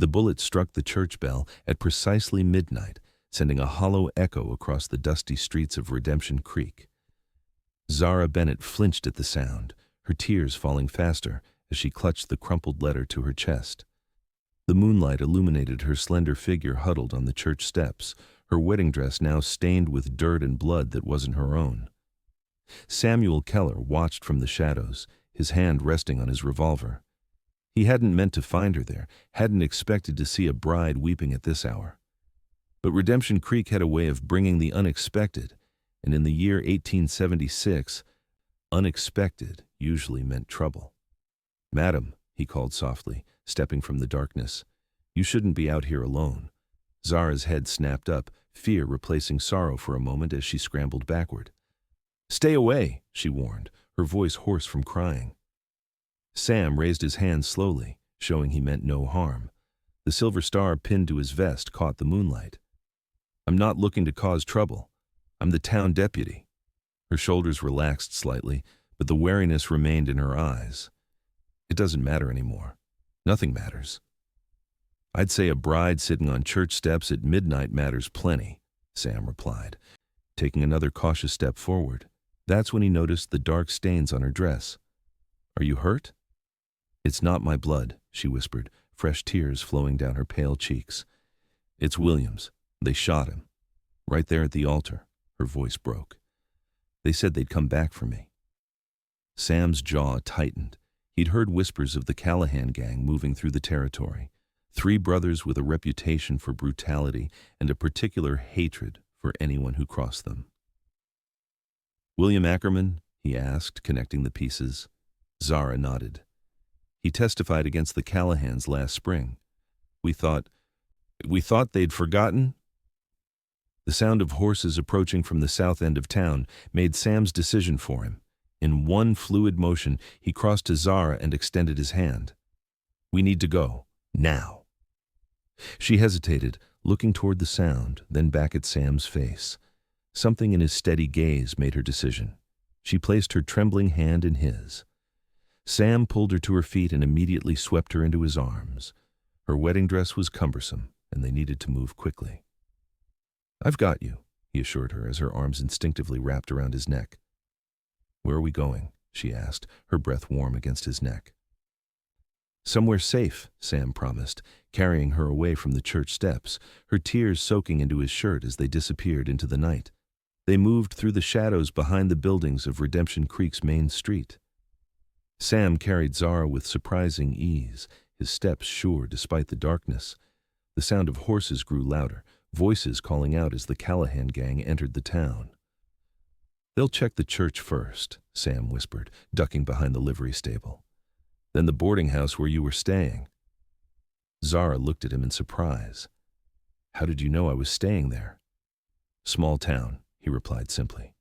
The bullet struck the church bell at precisely midnight, sending a hollow echo across the dusty streets of Redemption Creek. Zara Bennett flinched at the sound, her tears falling faster as she clutched the crumpled letter to her chest. The moonlight illuminated her slender figure huddled on the church steps, her wedding dress now stained with dirt and blood that wasn't her own. Samuel Keller watched from the shadows, his hand resting on his revolver. He hadn't meant to find her there, hadn't expected to see a bride weeping at this hour. But Redemption Creek had a way of bringing the unexpected, and in the year 1876, unexpected usually meant trouble. "Madam," he called softly, stepping from the darkness, "you shouldn't be out here alone." Zara's head snapped up, fear replacing sorrow for a moment as she scrambled backward. "Stay away," she warned, her voice hoarse from crying. Sam raised his hand slowly, showing he meant no harm. The silver star pinned to his vest caught the moonlight. "I'm not looking to cause trouble. I'm the town deputy." Her shoulders relaxed slightly, but the wariness remained in her eyes. "It doesn't matter anymore. Nothing matters." "I'd say a bride sitting on church steps at midnight matters plenty," Sam replied, taking another cautious step forward. That's when he noticed the dark stains on her dress. "Are you hurt?" "It's not my blood," she whispered, fresh tears flowing down her pale cheeks. "It's William's. They shot him. Right there at the altar." Her voice broke. "They said they'd come back for me." Sam's jaw tightened. He'd heard whispers of the Callahan gang moving through the territory. 3 brothers with a reputation for brutality and a particular hatred for anyone who crossed them. "William Ackerman?" he asked, connecting the pieces. Zara nodded. "He testified against the Callahans last spring. We thought they'd forgotten?" The sound of horses approaching from the south end of town made Sam's decision for him. In one fluid motion, he crossed to Zara and extended his hand. "We need to go. Now." She hesitated, looking toward the sound, then back at Sam's face. Something in his steady gaze made her decision. She placed her trembling hand in his. Sam pulled her to her feet and immediately swept her into his arms. Her wedding dress was cumbersome, and they needed to move quickly. "I've got you," he assured her as her arms instinctively wrapped around his neck. "Where are we going?" she asked, her breath warm against his neck. "Somewhere safe," Sam promised, carrying her away from the church steps, her tears soaking into his shirt as they disappeared into the night. They moved through the shadows behind the buildings of Redemption Creek's main street. Sam carried Zara with surprising ease, his steps sure despite the darkness. The sound of horses grew louder, voices calling out as the Callahan gang entered the town. "They'll check the church first," Sam whispered, ducking behind the livery stable. "Then the boarding house where you were staying." Zara looked at him in surprise. "How did you know I was staying there?" "Small town," he replied simply.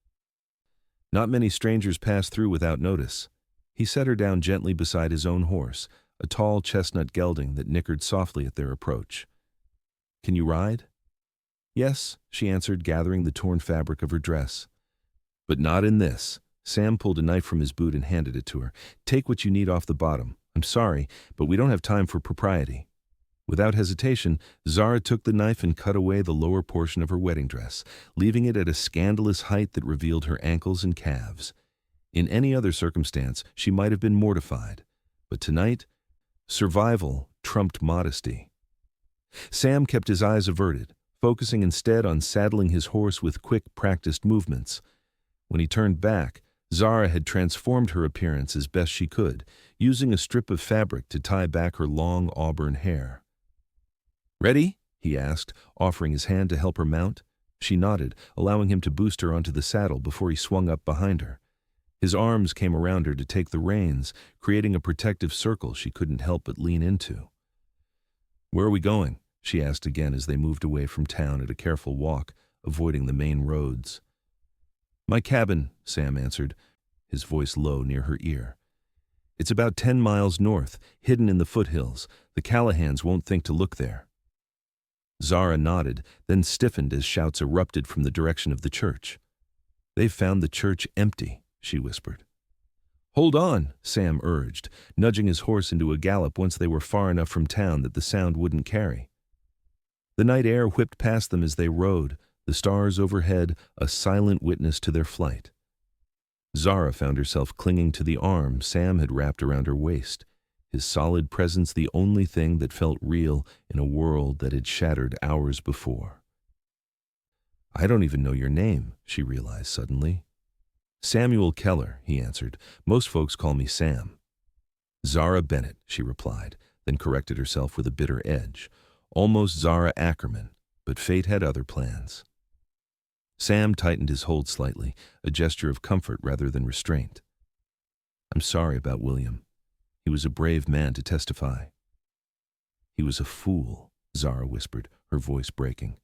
"Not many strangers pass through without notice." He set her down gently beside his own horse, a tall chestnut gelding that nickered softly at their approach. "Can you ride?" "Yes," she answered, gathering the torn fabric of her dress. "But not in this." Sam pulled a knife from his boot and handed it to her. "Take what you need off the bottom. I'm sorry, but we don't have time for propriety." Without hesitation, Zara took the knife and cut away the lower portion of her wedding dress, leaving it at a scandalous height that revealed her ankles and calves. In any other circumstance, she might have been mortified, but tonight, survival trumped modesty. Sam kept his eyes averted, focusing instead on saddling his horse with quick, practiced movements. When he turned back, Zara had transformed her appearance as best she could, using a strip of fabric to tie back her long auburn hair. "Ready?" he asked, offering his hand to help her mount. She nodded, allowing him to boost her onto the saddle before he swung up behind her. His arms came around her to take the reins, creating a protective circle she couldn't help but lean into. "Where are we going?" she asked again as they moved away from town at a careful walk, avoiding the main roads. "My cabin," Sam answered, his voice low near her ear. "It's about 10 miles north, hidden in the foothills. The Callahans won't think to look there." Zara nodded, then stiffened as shouts erupted from the direction of the church. "They've found the church empty," she whispered. Hold on, Sam urged, nudging his horse into a gallop once they were far enough from town that the sound wouldn't carry. The night air whipped past them as they rode, the stars overhead a silent witness to their flight. Zara found herself clinging to the arm Sam had wrapped around her waist, his solid presence the only thing that felt real in a world that had shattered hours before. I don't even know your name, she realized suddenly. Samuel Keller, he answered. Most folks call me Sam. Zara Bennett, she replied, then corrected herself with a bitter edge. Almost Zara Ackerman, but fate had other plans. Sam tightened his hold slightly, a gesture of comfort rather than restraint. I'm sorry about William. He was a brave man to testify. He was a fool, Zara whispered, her voice breaking.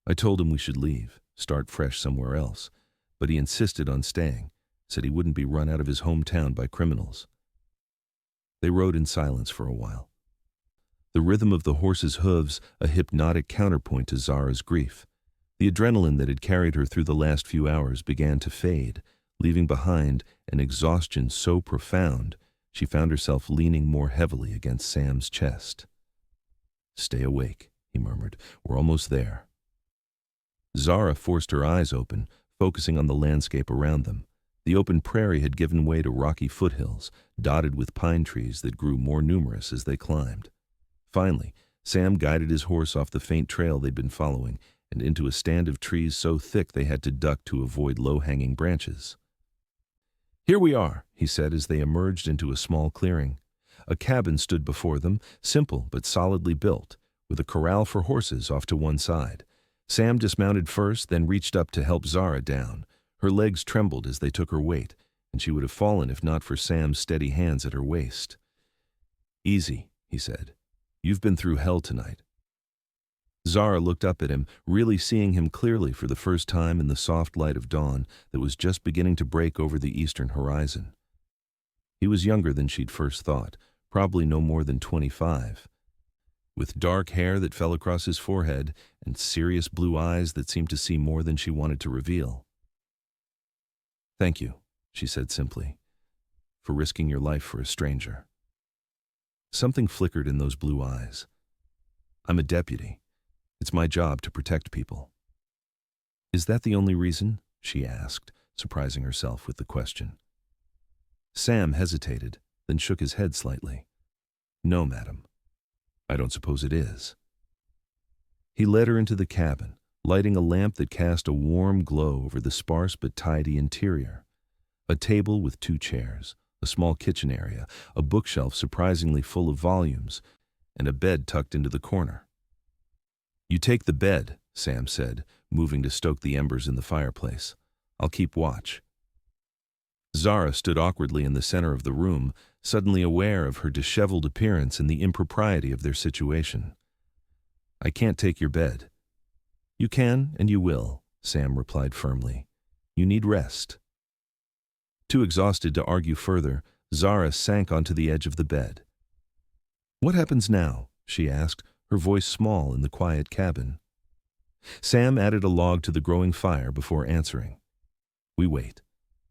I told him we should leave, start fresh somewhere else, but he insisted on staying, said he wouldn't be run out of his hometown by criminals. They rode in silence for a while. The rhythm of the horse's hooves a hypnotic counterpoint to Zara's grief. The adrenaline that had carried her through the last few hours began to fade, leaving behind an exhaustion so profound she found herself leaning more heavily against Sam's chest. Stay awake, he murmured. We're almost there. Zara forced her eyes open, focusing on the landscape around them. The open prairie had given way to rocky foothills, dotted with pine trees that grew more numerous as they climbed. Finally, Sam guided his horse off the faint trail they'd been following and into a stand of trees so thick they had to duck to avoid low-hanging branches. Here we are, he said as they emerged into a small clearing. A cabin stood before them, simple but solidly built, with a corral for horses off to one side. Sam dismounted first, then reached up to help Zara down. Her legs trembled as they took her weight, and she would have fallen if not for Sam's steady hands at her waist. Easy, he said. You've been through hell tonight. Zara looked up at him, really seeing him clearly for the first time in the soft light of dawn that was just beginning to break over the eastern horizon. He was younger than she'd first thought, probably no more than 25. With dark hair that fell across his forehead and serious blue eyes that seemed to see more than she wanted to reveal. Thank you, she said simply, for risking your life for a stranger. Something flickered in those blue eyes. I'm a deputy. It's my job to protect people. Is that the only reason? She asked, surprising herself with the question. Sam hesitated, then shook his head slightly. No, madam. I don't suppose it is. He led her into the cabin, lighting a lamp that cast a warm glow over the sparse but tidy interior. A table with 2 chairs, a small kitchen area, a bookshelf surprisingly full of volumes, and a bed tucked into the corner. You take the bed, Sam said, moving to stoke the embers in the fireplace. I'll keep watch. Zara stood awkwardly in the center of the room, suddenly aware of her disheveled appearance and the impropriety of their situation. I can't take your bed. You can and you will, Sam replied firmly. You need rest. Too exhausted to argue further, Zara sank onto the edge of the bed. What happens now? She asked, her voice small in the quiet cabin. Sam added a log to the growing fire before answering. We wait.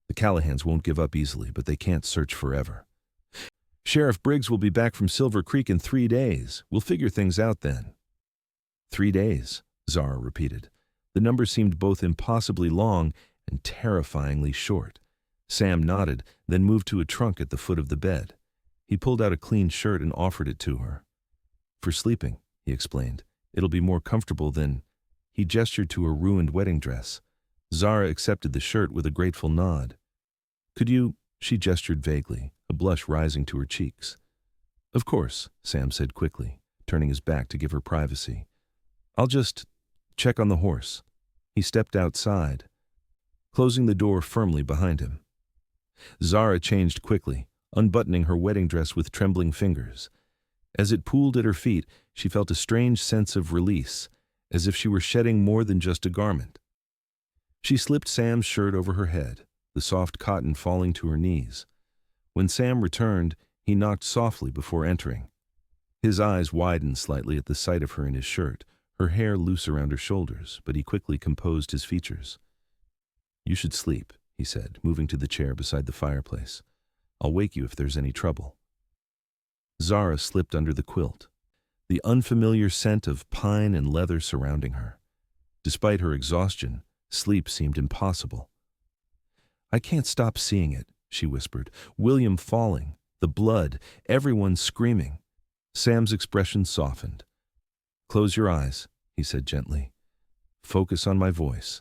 The Callahans won't give up easily, but they can't search forever. Sheriff Briggs will be back from Silver Creek in 3 days. We'll figure things out then. 3 days, Zara repeated. The number seemed both impossibly long and terrifyingly short. Sam nodded, then moved to a trunk at the foot of the bed. He pulled out a clean shirt and offered it to her. For sleeping, he explained. It'll be more comfortable than... He gestured to her ruined wedding dress. Zara accepted the shirt with a grateful nod. Could you... She gestured vaguely, a blush rising to her cheeks. Of course, Sam said quickly, turning his back to give her privacy. I'll just check on the horse. He stepped outside, closing the door firmly behind him. Zara changed quickly, unbuttoning her wedding dress with trembling fingers. As it pooled at her feet, she felt a strange sense of release, as if she were shedding more than just a garment. She slipped Sam's shirt over her head, the soft cotton falling to her knees. When Sam returned, he knocked softly before entering. His eyes widened slightly at the sight of her in his shirt, her hair loose around her shoulders, but he quickly composed his features. You should sleep, he said, moving to the chair beside the fireplace. I'll wake you if there's any trouble. Zara slipped under the quilt, the unfamiliar scent of pine and leather surrounding her. Despite her exhaustion, sleep seemed impossible. I can't stop seeing it, she whispered. William falling, the blood, everyone screaming. Sam's expression softened. Close your eyes, he said gently. Focus on my voice.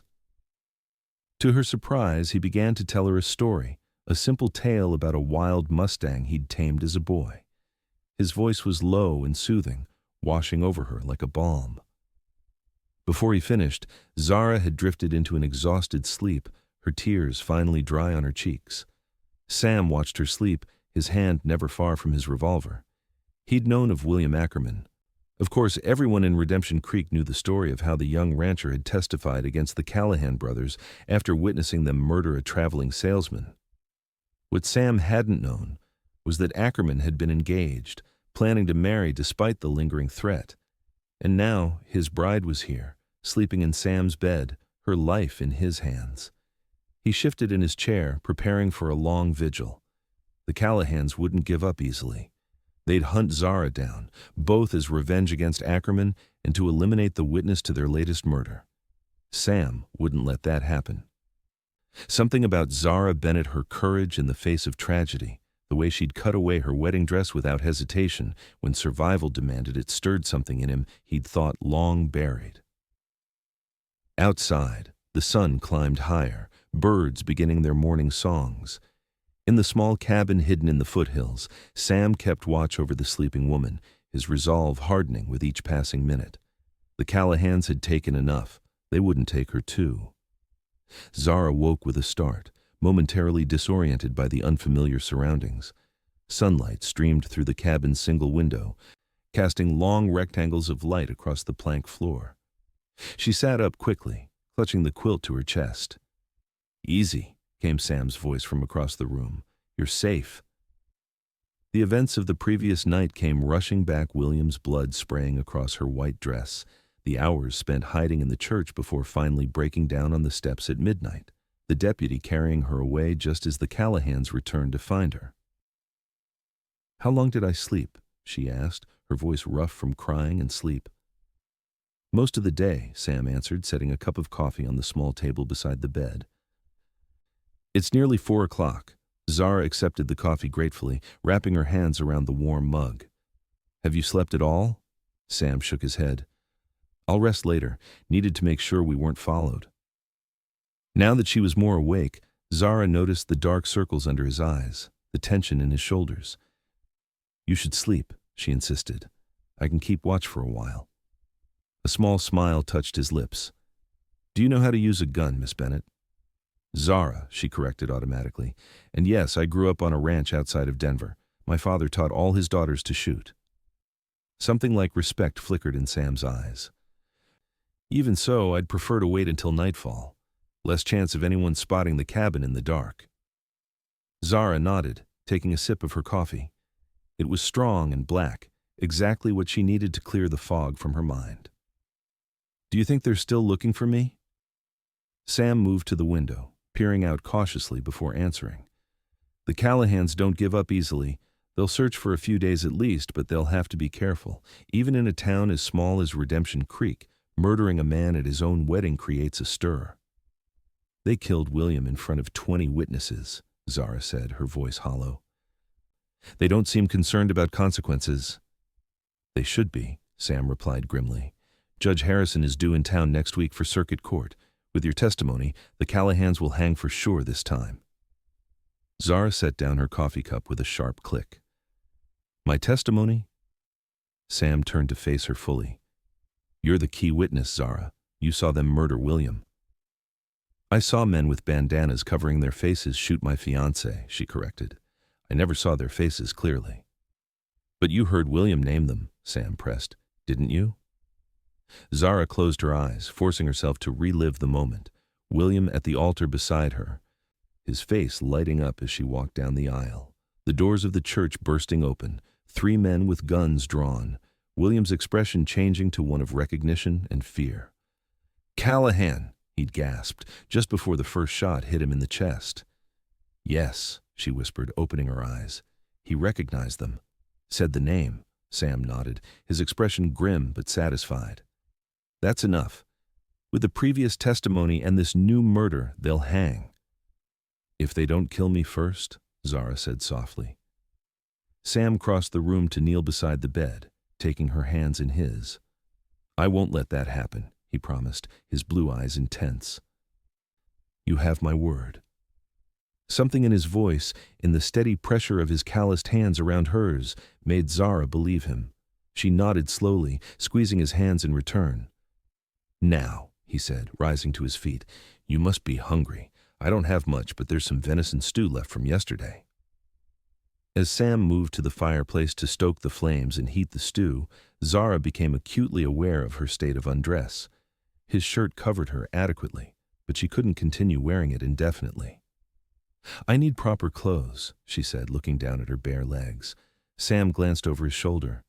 To her surprise, he began to tell her a story, a simple tale about a wild Mustang he'd tamed as a boy. His voice was low and soothing, washing over her like a balm. Before he finished, Zara had drifted into an exhausted sleep, her tears finally dry on her cheeks. Sam watched her sleep, his hand never far from his revolver. He'd known of William Ackerman. Of course, everyone in Redemption Creek knew the story of how the young rancher had testified against the Callahan brothers after witnessing them murder a traveling salesman. What Sam hadn't known was that Ackerman had been engaged, planning to marry despite the lingering threat. And now his bride was here, sleeping in Sam's bed, her life in his hands. He shifted in his chair, preparing for a long vigil. The Callahans wouldn't give up easily. They'd hunt Zara down, both as revenge against Ackerman and to eliminate the witness to their latest murder. Sam wouldn't let that happen. Something about Zara Bennett, her courage in the face of tragedy, the way she'd cut away her wedding dress without hesitation when survival demanded it, stirred something in him he'd thought long buried. Outside, the sun climbed higher, birds beginning their morning songs. In the small cabin hidden in the foothills, Sam kept watch over the sleeping woman, his resolve hardening with each passing minute. The Callahans had taken enough. They wouldn't take her too. Zara woke with a start, momentarily disoriented by the unfamiliar surroundings. Sunlight streamed through the cabin's single window, casting long rectangles of light across the plank floor. She sat up quickly, clutching the quilt to her chest. Easy, came Sam's voice from across the room. You're safe. The events of the previous night came rushing back, William's blood spraying across her white dress, the hours spent hiding in the church before finally breaking down on the steps at midnight, the deputy carrying her away just as the Callahans returned to find her. How long did I sleep? She asked, her voice rough from crying and sleep. Most of the day, Sam answered, setting a cup of coffee on the small table beside the bed. It's nearly 4 o'clock. Zara accepted the coffee gratefully, wrapping her hands around the warm mug. Have you slept at all? Sam shook his head. I'll rest later. Needed to make sure we weren't followed. Now that she was more awake, Zara noticed the dark circles under his eyes, the tension in his shoulders. You should sleep, she insisted. I can keep watch for a while. A small smile touched his lips. Do you know how to use a gun, Miss Bennett? Zara, she corrected automatically. And yes, I grew up on a ranch outside of Denver. My father taught all his daughters to shoot. Something like respect flickered in Sam's eyes. Even so, I'd prefer to wait until nightfall. Less chance of anyone spotting the cabin in the dark. Zara nodded, taking a sip of her coffee. It was strong and black, exactly what she needed to clear the fog from her mind. Do you think they're still looking for me? Sam moved to the window, peering out cautiously before answering. The Callahans don't give up easily. They'll search for a few days at least, but they'll have to be careful. Even in a town as small as Redemption Creek, murdering a man at his own wedding creates a stir. They killed William in front of 20 witnesses, Zara said, her voice hollow. They don't seem concerned about consequences. They should be, Sam replied grimly. Judge Harrison is due in town next week for circuit court. With your testimony, the Callahans will hang for sure this time. Zara set down her coffee cup with a sharp click. My testimony? Sam turned to face her fully. You're the key witness, Zara. You saw them murder William. I saw men with bandanas covering their faces shoot my fiancé, she corrected. I never saw their faces clearly. But you heard William name them, Sam pressed, didn't you? Zara closed her eyes, forcing herself to relive the moment. William at the altar beside her, his face lighting up as she walked down the aisle. The doors of the church bursting open, 3 men with guns drawn, William's expression changing to one of recognition and fear. Callahan, he'd gasped, just before the first shot hit him in the chest. Yes, she whispered, opening her eyes. He recognized them. Said the name. Sam nodded, his expression grim but satisfied. That's enough. With the previous testimony and this new murder, they'll hang. If they don't kill me first, Zara said softly. Sam crossed the room to kneel beside the bed, taking her hands in his. I won't let that happen, he promised, his blue eyes intense. You have my word. Something in his voice, in the steady pressure of his calloused hands around hers, made Zara believe him. She nodded slowly, squeezing his hands in return. Now, he said, rising to his feet, you must be hungry. I don't have much, but there's some venison stew left from yesterday. As Sam moved to the fireplace to stoke the flames and heat the stew, Zara became acutely aware of her state of undress. His shirt covered her adequately, but she couldn't continue wearing it indefinitely. I need proper clothes, she said, looking down at her bare legs. Sam glanced over his shoulder,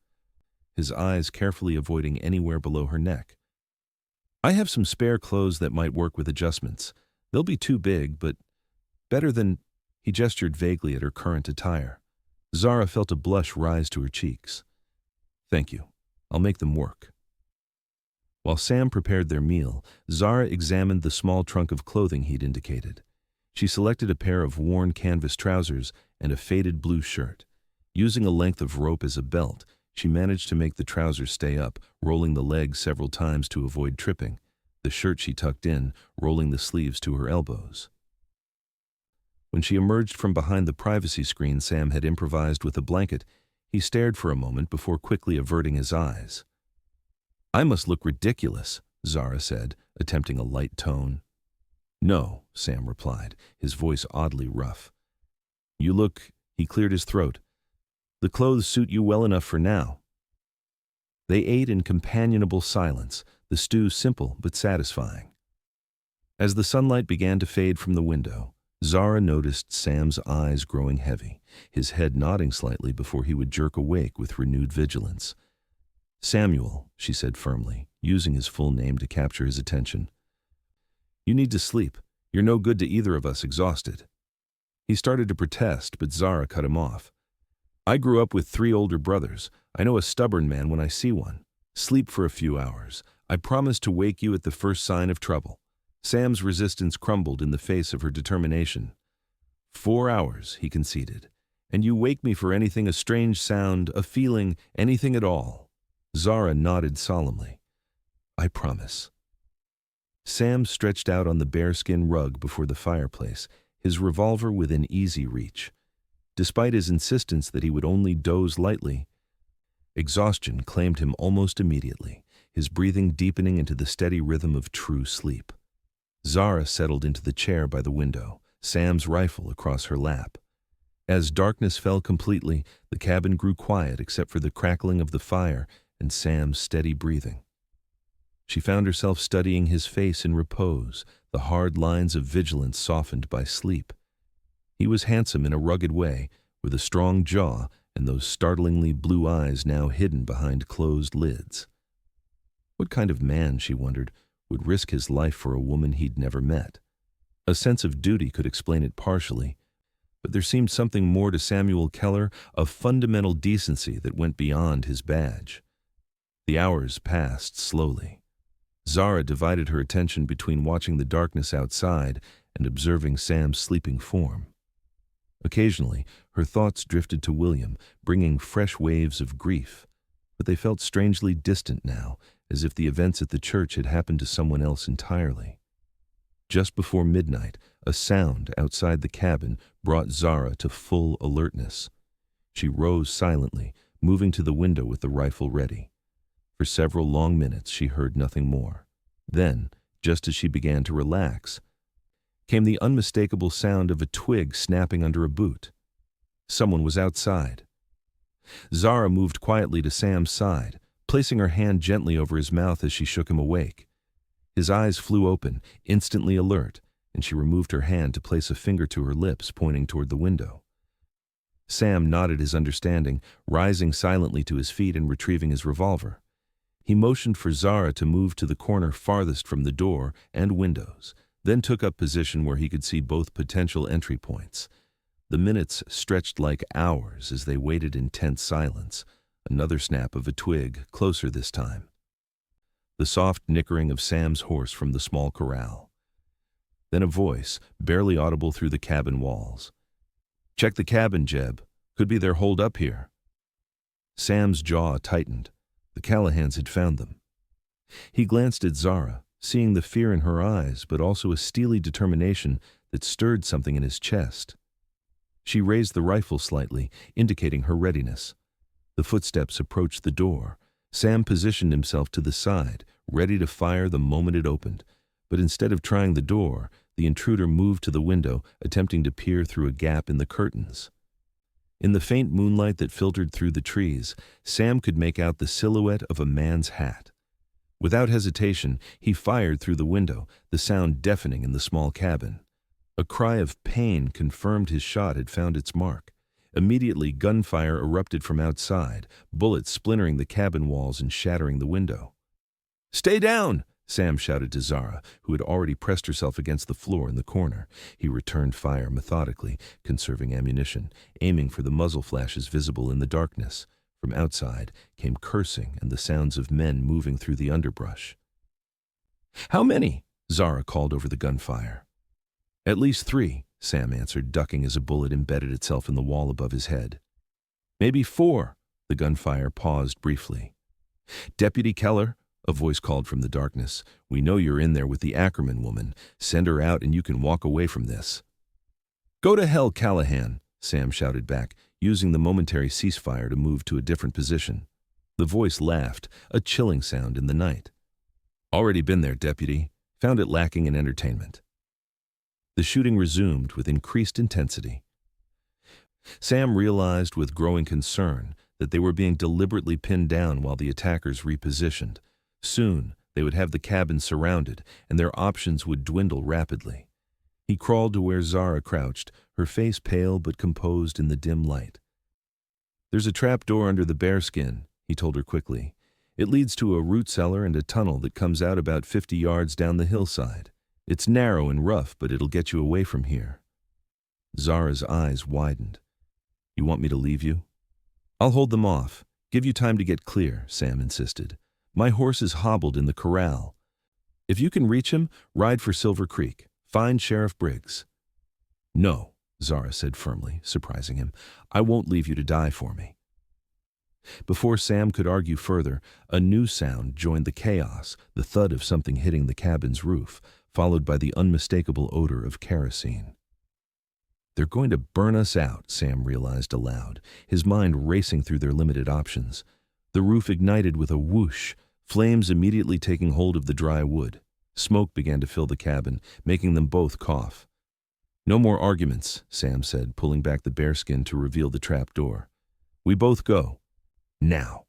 his eyes carefully avoiding anywhere below her neck. I have some spare clothes that might work with adjustments. They'll be too big, but better than... He gestured vaguely at her current attire. Zara felt a blush rise to her cheeks. Thank you. I'll make them work. While Sam prepared their meal, Zara examined the small trunk of clothing he'd indicated. She selected a pair of worn canvas trousers and a faded blue shirt. Using a length of rope as a belt, she managed to make the trousers stay up, rolling the legs several times to avoid tripping. The shirt she tucked in, rolling the sleeves to her elbows. When she emerged from behind the privacy screen Sam had improvised with a blanket, he stared for a moment before quickly averting his eyes. I must look ridiculous, Zara said, attempting a light tone. No, Sam replied, his voice oddly rough. You look... He cleared his throat. The clothes suit you well enough for now. They ate in companionable silence, the stew simple but satisfying. As the sunlight began to fade from the window, Zara noticed Sam's eyes growing heavy, his head nodding slightly before he would jerk awake with renewed vigilance. Samuel, she said firmly, using his full name to capture his attention. You need to sleep. You're no good to either of us exhausted. He started to protest, but Zara cut him off. I grew up with 3 older brothers. I know a stubborn man when I see one. Sleep for a few hours. I promise to wake you at the first sign of trouble. Sam's resistance crumbled in the face of her determination. 4 hours, he conceded. And you wake me for anything, a strange sound, a feeling, anything at all. Zara nodded solemnly. I promise. Sam stretched out on the bearskin rug before the fireplace, his revolver within easy reach. Despite his insistence that he would only doze lightly, exhaustion claimed him almost immediately, his breathing deepening into the steady rhythm of true sleep. Zara settled into the chair by the window, Sam's rifle across her lap. As darkness fell completely, the cabin grew quiet except for the crackling of the fire and Sam's steady breathing. She found herself studying his face in repose, the hard lines of vigilance softened by sleep. He was handsome in a rugged way, with a strong jaw and those startlingly blue eyes now hidden behind closed lids. What kind of man, she wondered, would risk his life for a woman he'd never met? A sense of duty could explain it partially, but there seemed something more to Samuel Keller, a fundamental decency that went beyond his badge. The hours passed slowly. Zara divided her attention between watching the darkness outside and observing Sam's sleeping form. Occasionally, her thoughts drifted to William, bringing fresh waves of grief, but they felt strangely distant now, as if the events at the church had happened to someone else entirely. Just before midnight, a sound outside the cabin brought Zara to full alertness. She rose silently, moving to the window with the rifle ready. For several long minutes she heard nothing more. Then, just as she began to relax, came the unmistakable sound of a twig snapping under a boot. Someone was outside. Zara moved quietly to Sam's side, placing her hand gently over his mouth as she shook him awake. His eyes flew open, instantly alert, and she removed her hand to place a finger to her lips, pointing toward the window. Sam nodded his understanding, rising silently to his feet and retrieving his revolver. He motioned for Zara to move to the corner farthest from the door and windows, then took up position where he could see both potential entry points. The minutes stretched like hours as they waited in tense silence. Another snap of a twig, closer this time. The soft nickering of Sam's horse from the small corral. Then a voice, barely audible through the cabin walls. "Check the cabin, Jeb. Could be they're holed up here." Sam's jaw tightened. The Callahans had found them. He glanced at Zara, seeing the fear in her eyes, but also a steely determination that stirred something in his chest. She raised the rifle slightly, indicating her readiness. The footsteps approached the door. Sam positioned himself to the side, ready to fire the moment it opened. But instead of trying the door, the intruder moved to the window, attempting to peer through a gap in the curtains. In the faint moonlight that filtered through the trees, Sam could make out the silhouette of a man's hat. Without hesitation, he fired through the window, the sound deafening in the small cabin. A cry of pain confirmed his shot had found its mark. Immediately, gunfire erupted from outside, bullets splintering the cabin walls and shattering the window. "Stay down!" Sam shouted to Zara, who had already pressed herself against the floor in the corner. He returned fire methodically, conserving ammunition, aiming for the muzzle flashes visible in the darkness. From outside came cursing and the sounds of men moving through the underbrush. "How many?" Zara called over the gunfire. "At least 3, Sam answered, ducking as a bullet embedded itself in the wall above his head. "Maybe 4. The gunfire paused briefly. "Deputy Keller," a voice called from the darkness, "we know you're in there with the Ackerman woman. Send her out and you can walk away from this." "Go to hell, Callahan," Sam shouted back, using the momentary ceasefire to move to a different position. The voice laughed, a chilling sound in the night. "Already been there, deputy. Found it lacking in entertainment." The shooting resumed with increased intensity. Sam realized with growing concern that they were being deliberately pinned down while the attackers repositioned. Soon, they would have the cabin surrounded, and their options would dwindle rapidly. He crawled to where Zara crouched, her face pale but composed in the dim light. "There's a trap door under the bearskin," he told her quickly. "It leads to a root cellar and a tunnel that comes out about 50 yards down the hillside. It's narrow and rough, but it'll get you away from here." Zara's eyes widened. "You want me to leave you?" "I'll hold them off. Give you time to get clear," Sam insisted. "My horse is hobbled in the corral. If you can reach him, ride for Silver Creek. Find Sheriff Briggs." "No," Zara said firmly, surprising him. "I won't leave you to die for me." Before Sam could argue further, a new sound joined the chaos, the thud of something hitting the cabin's roof, followed by the unmistakable odor of kerosene. "They're going to burn us out," Sam realized aloud, his mind racing through their limited options. The roof ignited with a whoosh, flames immediately taking hold of the dry wood. Smoke began to fill the cabin, making them both cough. "No more arguments," Sam said, pulling back the bearskin to reveal the trap door. "We both go. Now."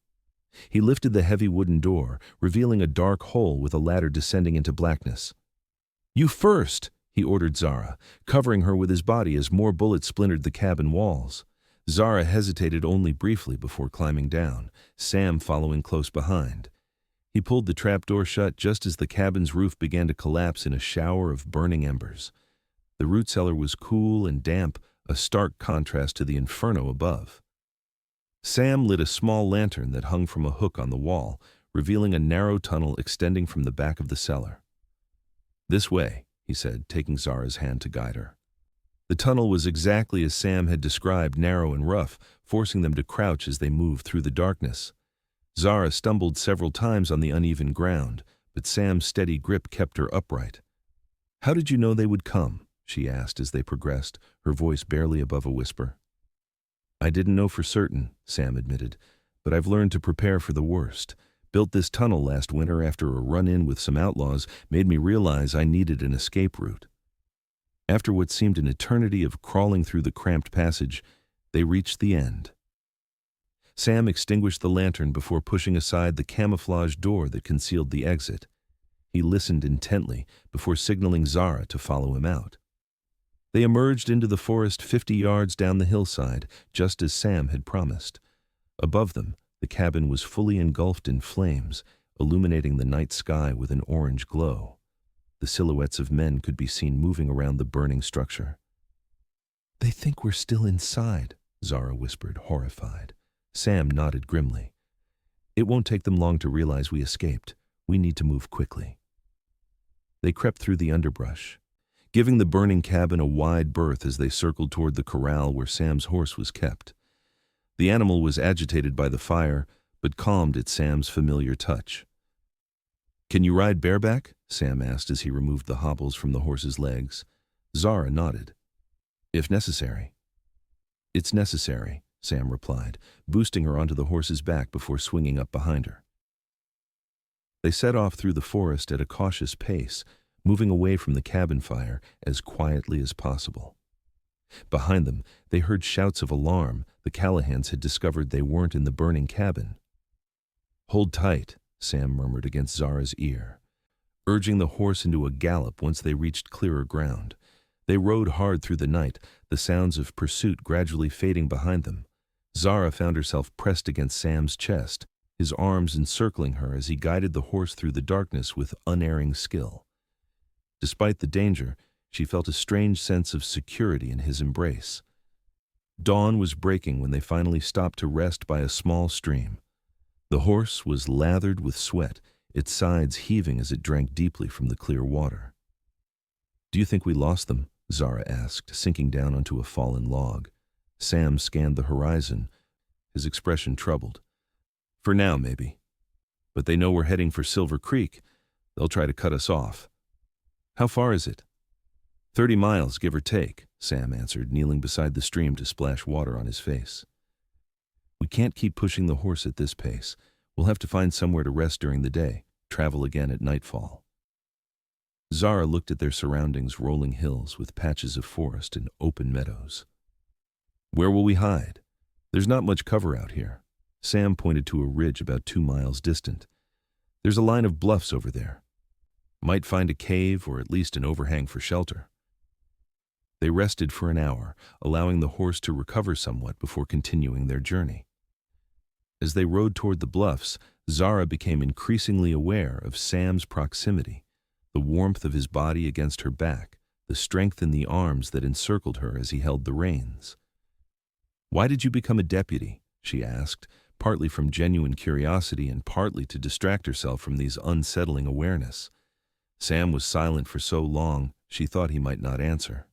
He lifted the heavy wooden door, revealing a dark hole with a ladder descending into blackness. "You first," he ordered Zara, covering her with his body as more bullets splintered the cabin walls. Zara hesitated only briefly before climbing down, Sam following close behind. He pulled the trapdoor shut just as the cabin's roof began to collapse in a shower of burning embers. The root cellar was cool and damp, a stark contrast to the inferno above. Sam lit a small lantern that hung from a hook on the wall, revealing a narrow tunnel extending from the back of the cellar. "This way," he said, taking Zara's hand to guide her. The tunnel was exactly as Sam had described, narrow and rough, forcing them to crouch as they moved through the darkness. Zara stumbled several times on the uneven ground, but Sam's steady grip kept her upright. "How did you know they would come?" she asked as they progressed, her voice barely above a whisper. "I didn't know for certain," Sam admitted, "but I've learned to prepare for the worst. Built this tunnel last winter after a run-in with some outlaws made me realize I needed an escape route." After what seemed an eternity of crawling through the cramped passage, they reached the end. Sam extinguished the lantern before pushing aside the camouflage door that concealed the exit. He listened intently before signaling Zara to follow him out. They emerged into the forest 50 yards down the hillside, just as Sam had promised. Above them, the cabin was fully engulfed in flames, illuminating the night sky with an orange glow. The silhouettes of men could be seen moving around the burning structure. They think we're still inside, Zara whispered, horrified. Sam nodded grimly. It won't take them long to realize we escaped. We need to move quickly. They crept through the underbrush, giving the burning cabin a wide berth as they circled toward the corral where Sam's horse was kept. The animal was agitated by the fire, but calmed at Sam's familiar touch. Can you ride bareback? Sam asked as he removed the hobbles from the horse's legs. Zara nodded. If necessary. It's necessary, Sam replied, boosting her onto the horse's back before swinging up behind her. They set off through the forest at a cautious pace, moving away from the cabin fire as quietly as possible. Behind them, they heard shouts of alarm. The Callahans had discovered they weren't in the burning cabin. Hold tight, Sam murmured against Zara's ear, urging the horse into a gallop once they reached clearer ground. They rode hard through the night, the sounds of pursuit gradually fading behind them. Zara found herself pressed against Sam's chest, his arms encircling her as he guided the horse through the darkness with unerring skill. Despite the danger, she felt a strange sense of security in his embrace. Dawn was breaking when they finally stopped to rest by a small stream. The horse was lathered with sweat, its sides heaving as it drank deeply from the clear water. Do you think we lost them? Zara asked, sinking down onto a fallen log. Sam scanned the horizon, his expression troubled. For now, maybe. But they know we're heading for Silver Creek. They'll try to cut us off. How far is it? 30 miles, give or take, Sam answered, kneeling beside the stream to splash water on his face. We can't keep pushing the horse at this pace. We'll have to find somewhere to rest during the day, travel again at nightfall. Zara looked at their surroundings, rolling hills with patches of forest and open meadows. Where will we hide? There's not much cover out here. Sam pointed to a ridge about 2 miles distant. There's a line of bluffs over there. Might find a cave or at least an overhang for shelter. They rested for an hour, allowing the horse to recover somewhat before continuing their journey. As they rode toward the bluffs, Zara became increasingly aware of Sam's proximity, the warmth of his body against her back, the strength in the arms that encircled her as he held the reins. Why did you become a deputy? She asked, partly from genuine curiosity and partly to distract herself from these unsettling awareness. Sam was silent for so long, she thought he might not answer.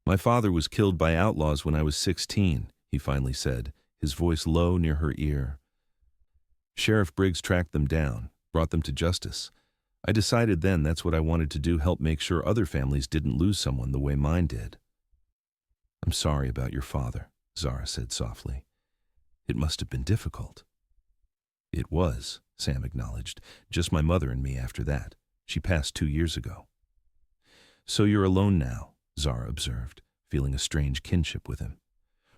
My father was killed by outlaws when I was 16, he finally said, his voice low near her ear. Sheriff Briggs tracked them down, brought them to justice. I decided then that's what I wanted to do, help make sure other families didn't lose someone the way mine did. I'm sorry about your father, Zara said softly. It must have been difficult. It was, Sam acknowledged, just my mother and me after that. She passed 2 years ago. So you're alone now, Zara observed, feeling a strange kinship with him.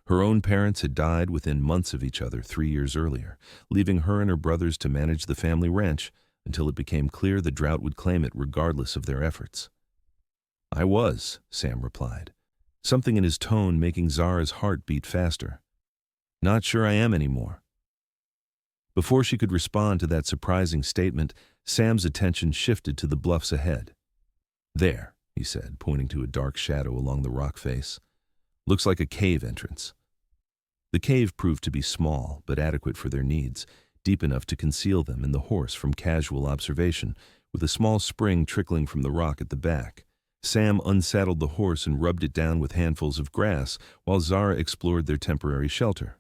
Her own parents had died within months of each other 3 years earlier, leaving her and her brothers to manage the family ranch until it became clear the drought would claim it regardless of their efforts. I was, Sam replied, something in his tone making Zara's heart beat faster. Not sure I am anymore. Before she could respond to that surprising statement, Sam's attention shifted to the bluffs ahead. There, he said, pointing to a dark shadow along the rock face. Looks like a cave entrance. The cave proved to be small, but adequate for their needs, deep enough to conceal them and the horse from casual observation, with a small spring trickling from the rock at the back. Sam unsaddled the horse and rubbed it down with handfuls of grass, while Zara explored their temporary shelter.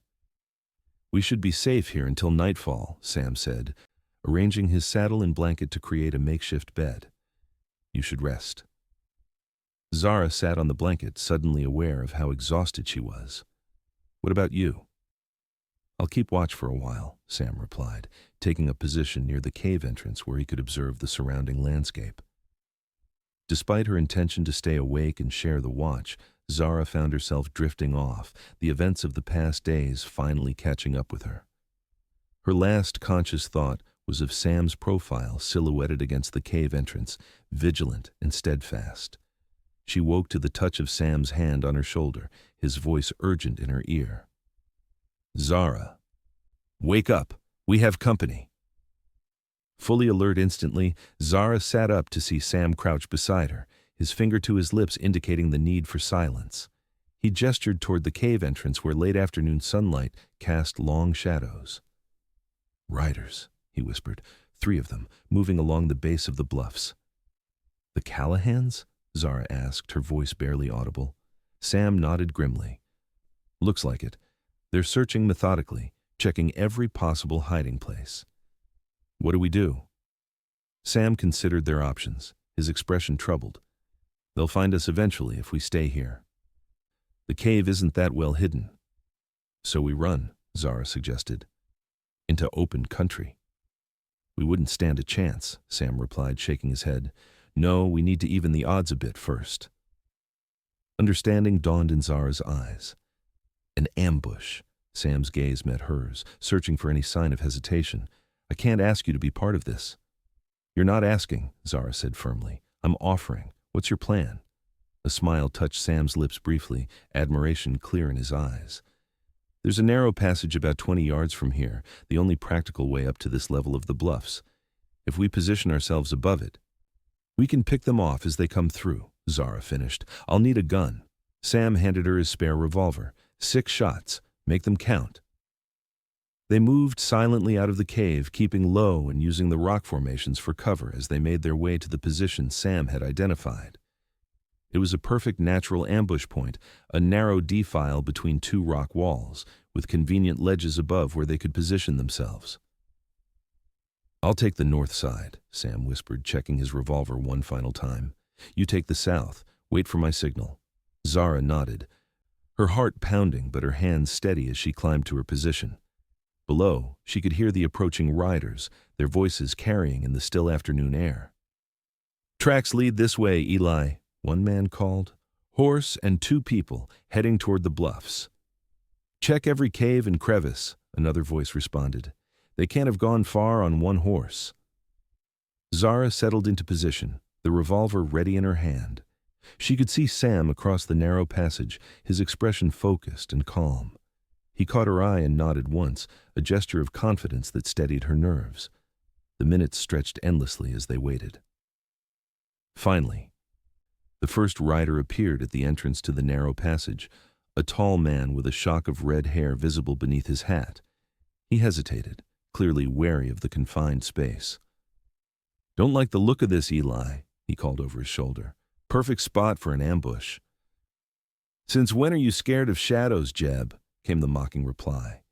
We should be safe here until nightfall, Sam said, arranging his saddle and blanket to create a makeshift bed. You should rest. Zara sat on the blanket, suddenly aware of how exhausted she was. What about you? I'll keep watch for a while, Sam replied, taking a position near the cave entrance where he could observe the surrounding landscape. Despite her intention to stay awake and share the watch, Zara found herself drifting off, the events of the past days finally catching up with her. Her last conscious thought was of Sam's profile silhouetted against the cave entrance, vigilant and steadfast. She woke to the touch of Sam's hand on her shoulder, his voice urgent in her ear. Zara, wake up, we have company. Fully alert instantly, Zara sat up to see Sam crouch beside her, his finger to his lips indicating the need for silence. He gestured toward the cave entrance where late afternoon sunlight cast long shadows. "Riders," he whispered, "3 of them, moving along the base of the bluffs." "The Callahans?" Zara asked, her voice barely audible. Sam nodded grimly. "Looks like it. They're searching methodically, checking every possible hiding place." "What do we do?" Sam considered their options, his expression troubled. "They'll find us eventually if we stay here. The cave isn't that well hidden." "So we run," Zara suggested. "Into open country." "We wouldn't stand a chance," Sam replied, shaking his head. "No, we need to even the odds a bit first." Understanding dawned in Zara's eyes. "An ambush." Sam's gaze met hers, searching for any sign of hesitation. "I can't ask you to be part of this." "You're not asking," Zara said firmly. "I'm offering. What's your plan?" A smile touched Sam's lips briefly, admiration clear in his eyes. "There's a narrow passage about 20 yards from here, the only practical way up to this level of the bluffs. If we position ourselves above it, we can pick them off as they come through," Zara finished. "I'll need a gun." Sam handed her his spare revolver. 6 shots. Make them count." They moved silently out of the cave, keeping low and using the rock formations for cover as they made their way to the position Sam had identified. It was a perfect natural ambush point, a narrow defile between 2 rock walls, with convenient ledges above where they could position themselves. "I'll take the north side," Sam whispered, checking his revolver one final time. "You take the south. Wait for my signal." Zara nodded, her heart pounding but her hands steady as she climbed to her position. Below, she could hear the approaching riders, their voices carrying in the still afternoon air. "Tracks lead this way, Eli," one man called. "Horse and 2 people heading toward the bluffs." "Check every cave and crevice," another voice responded. "They can't have gone far on 1 horse." Zara settled into position, the revolver ready in her hand. She could see Sam across the narrow passage, his expression focused and calm. He caught her eye and nodded once, a gesture of confidence that steadied her nerves. The minutes stretched endlessly as they waited. Finally, the first rider appeared at the entrance to the narrow passage, a tall man with a shock of red hair visible beneath his hat. He hesitated, clearly wary of the confined space. "Don't like the look of this, Eli," he called over his shoulder. "Perfect spot for an ambush." "Since when are you scared of shadows, Jeb?" came the mocking reply.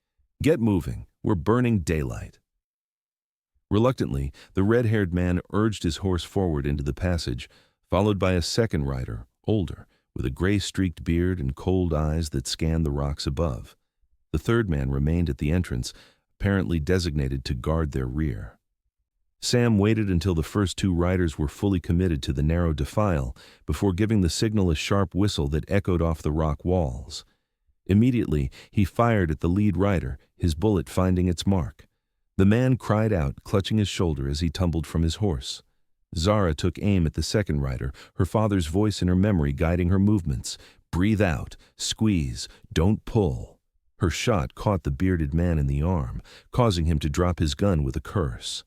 "Get moving. We're burning daylight." Reluctantly, the red-haired man urged his horse forward into the passage, followed by a second rider, older, with a gray-streaked beard and cold eyes that scanned the rocks above. The third man remained at the entrance, apparently designated to guard their rear. Sam waited until the first 2 riders were fully committed to the narrow defile before giving the signal a sharp whistle that echoed off the rock walls. Immediately, he fired at the lead rider, his bullet finding its mark. The man cried out, clutching his shoulder as he tumbled from his horse. Zara took aim at the second rider, her father's voice in her memory guiding her movements. "Breathe out, squeeze, don't pull." Her shot caught the bearded man in the arm, causing him to drop his gun with a curse.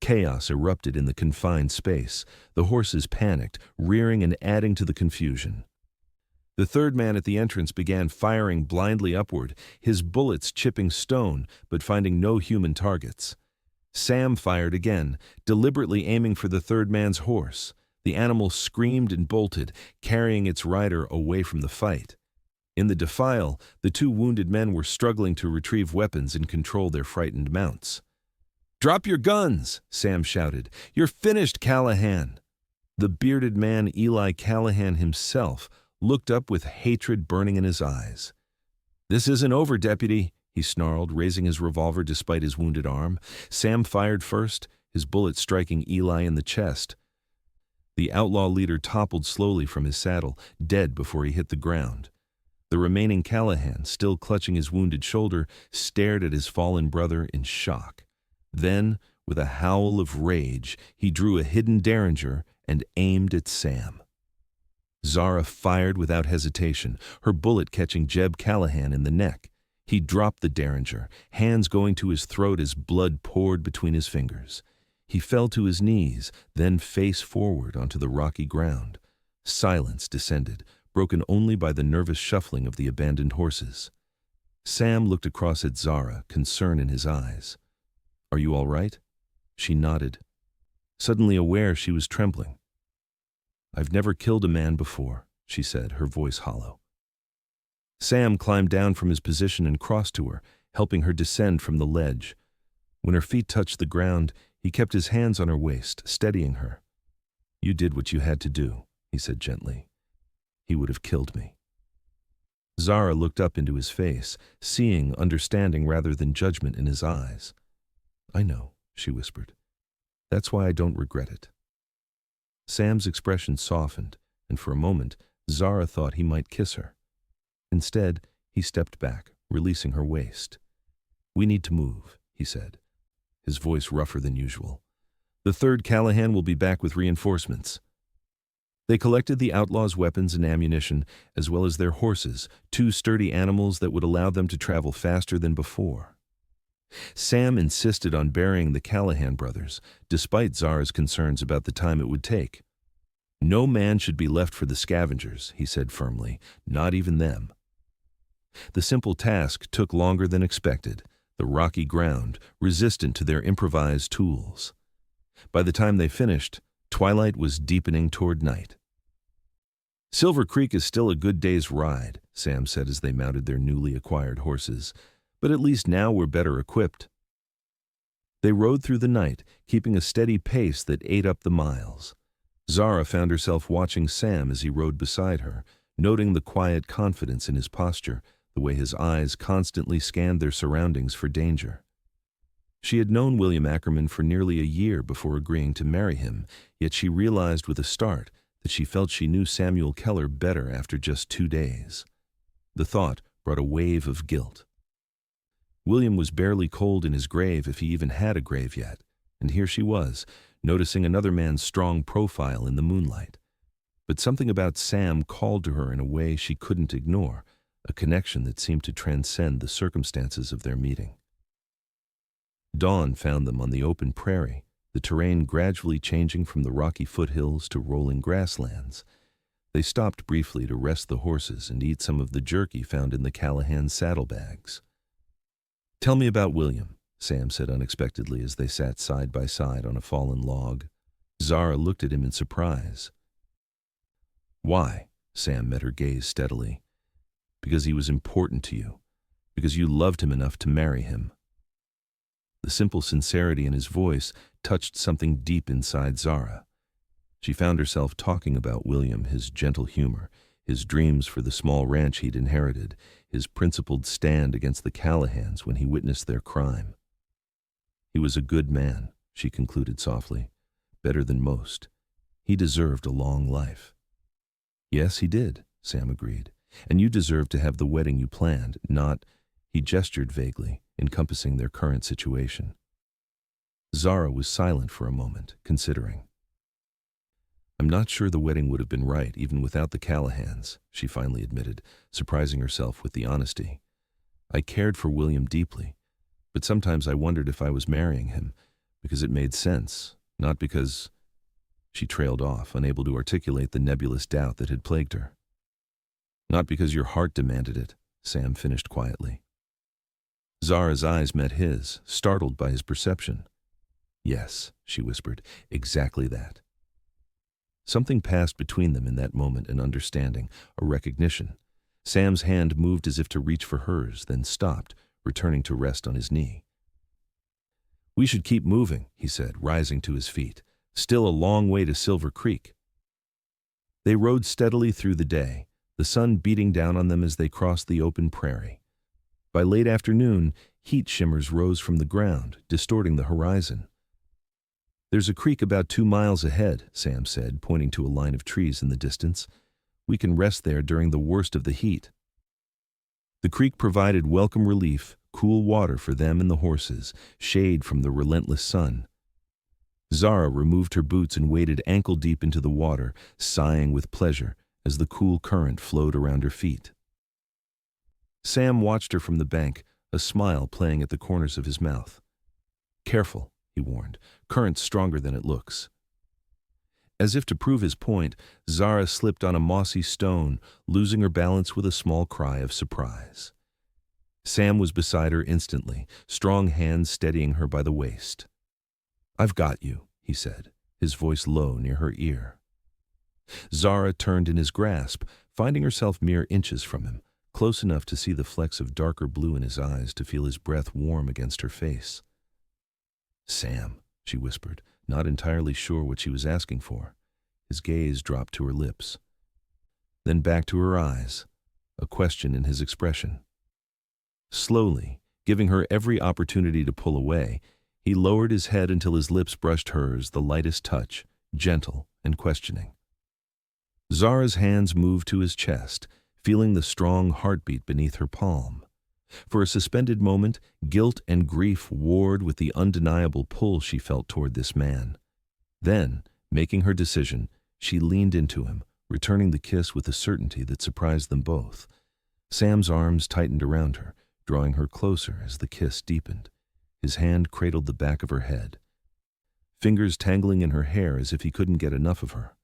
Chaos erupted in the confined space. The horses panicked, rearing and adding to the confusion. The third man at the entrance began firing blindly upward, his bullets chipping stone but finding no human targets. Sam fired again, deliberately aiming for the third man's horse. The animal screamed and bolted, carrying its rider away from the fight. In the defile, the 2 wounded men were struggling to retrieve weapons and control their frightened mounts. "Drop your guns!" Sam shouted. "You're finished, Callahan!" The bearded man, Eli Callahan himself, looked up with hatred burning in his eyes. "This isn't over, deputy," he snarled, raising his revolver despite his wounded arm. Sam fired first, his bullet striking Eli in the chest. The outlaw leader toppled slowly from his saddle, dead before he hit the ground. The remaining Callahan, still clutching his wounded shoulder, stared at his fallen brother in shock. Then, with a howl of rage, he drew a hidden derringer and aimed at Sam. Zara fired without hesitation, her bullet catching Jeb Callahan in the neck. He dropped the derringer, hands going to his throat as blood poured between his fingers. He fell to his knees, then face forward onto the rocky ground. Silence descended, broken only by the nervous shuffling of the abandoned horses. Sam looked across at Zara, concern in his eyes. "Are you all right?" She nodded, suddenly aware she was trembling. "I've never killed a man before," she said, her voice hollow. Sam climbed down from his position and crossed to her, helping her descend from the ledge. When her feet touched the ground, he kept his hands on her waist, steadying her. "You did what you had to do," he said gently. "He would have killed me." Zara looked up into his face, seeing understanding rather than judgment in his eyes. "I know," she whispered. "That's why I don't regret it." Sam's expression softened, and for a moment, Zara thought he might kiss her. Instead, he stepped back, releasing her waist. "We need to move," he said, his voice rougher than usual. "The 3rd Callahan will be back with reinforcements." They collected the outlaws' weapons and ammunition, as well as their horses, 2 sturdy animals that would allow them to travel faster than before. Sam insisted on burying the Callahan brothers, despite Zara's concerns about the time it would take. "No man should be left for the scavengers," he said firmly, "not even them." The simple task took longer than expected, the rocky ground resistant to their improvised tools. By the time they finished, twilight was deepening toward night. "Silver Creek is still a good day's ride," Sam said as they mounted their newly acquired horses, "but at least now we're better equipped." They rode through the night, keeping a steady pace that ate up the miles. Zara found herself watching Sam as he rode beside her, noting the quiet confidence in his posture, the way his eyes constantly scanned their surroundings for danger. She had known William Ackerman for nearly a year before agreeing to marry him, yet she realized with a start that she felt she knew Samuel Keller better after just 2 days. The thought brought a wave of guilt. William was barely cold in his grave, if he even had a grave yet, and here she was, noticing another man's strong profile in the moonlight. But something about Sam called to her in a way she couldn't ignore, a connection that seemed to transcend the circumstances of their meeting. Dawn found them on the open prairie, the terrain gradually changing from the rocky foothills to rolling grasslands. They stopped briefly to rest the horses and eat some of the jerky found in the Callahan saddlebags. "Tell me about William," Sam said unexpectedly as they sat side by side on a fallen log. Zara looked at him in surprise. "Why?" Sam met her gaze steadily. "Because he was important to you. Because you loved him enough to marry him." The simple sincerity in his voice touched something deep inside Zara. She found herself talking about William, his gentle humor, his dreams for the small ranch he'd inherited, his principled stand against the Callahans when he witnessed their crime. "He was a good man," she concluded softly, "better than most. He deserved a long life." "Yes, he did," Sam agreed. "And you deserve to have the wedding you planned, not—" He gestured vaguely, encompassing their current situation. Zara was silent for a moment, considering. "I'm not sure the wedding would have been right, even without the Callahans," she finally admitted, surprising herself with the honesty. "I cared for William deeply, but sometimes I wondered if I was marrying him, because it made sense, not because—" She trailed off, unable to articulate the nebulous doubt that had plagued her. "Not because your heart demanded it," Sam finished quietly. Zara's eyes met his, startled by his perception. "Yes," she whispered, "exactly that." Something passed between them in that moment, an understanding, a recognition. Sam's hand moved as if to reach for hers, then stopped, returning to rest on his knee. "We should keep moving," he said, rising to his feet. "Still a long way to Silver Creek." They rode steadily through the day, the sun beating down on them as they crossed the open prairie. By late afternoon, heat shimmers rose from the ground, distorting the horizon. "There's a creek about 2 miles ahead," Sam said, pointing to a line of trees in the distance. "We can rest there during the worst of the heat." The creek provided welcome relief, cool water for them and the horses, shade from the relentless sun. Zara removed her boots and waded ankle-deep into the water, sighing with pleasure as the cool current flowed around her feet. Sam watched her from the bank, a smile playing at the corners of his mouth. "Careful," he warned. "Current's stronger than it looks." As if to prove his point, Zara slipped on a mossy stone, losing her balance with a small cry of surprise. Sam was beside her instantly, strong hands steadying her by the waist. "I've got you," he said, his voice low near her ear. Zara turned in his grasp, finding herself mere inches from him, close enough to see the flecks of darker blue in his eyes, to feel his breath warm against her face. "Sam," she whispered, not entirely sure what she was asking for. His gaze dropped to her lips, then back to her eyes, a question in his expression. Slowly, giving her every opportunity to pull away, he lowered his head until his lips brushed hers, the lightest touch, gentle and questioning. Zara's hands moved to his chest, feeling the strong heartbeat beneath her palm. For a suspended moment, guilt and grief warred with the undeniable pull she felt toward this man. Then, making her decision, she leaned into him, returning the kiss with a certainty that surprised them both. Sam's arms tightened around her, drawing her closer as the kiss deepened. His hand cradled the back of her head, fingers tangling in her hair as if he couldn't get enough of her.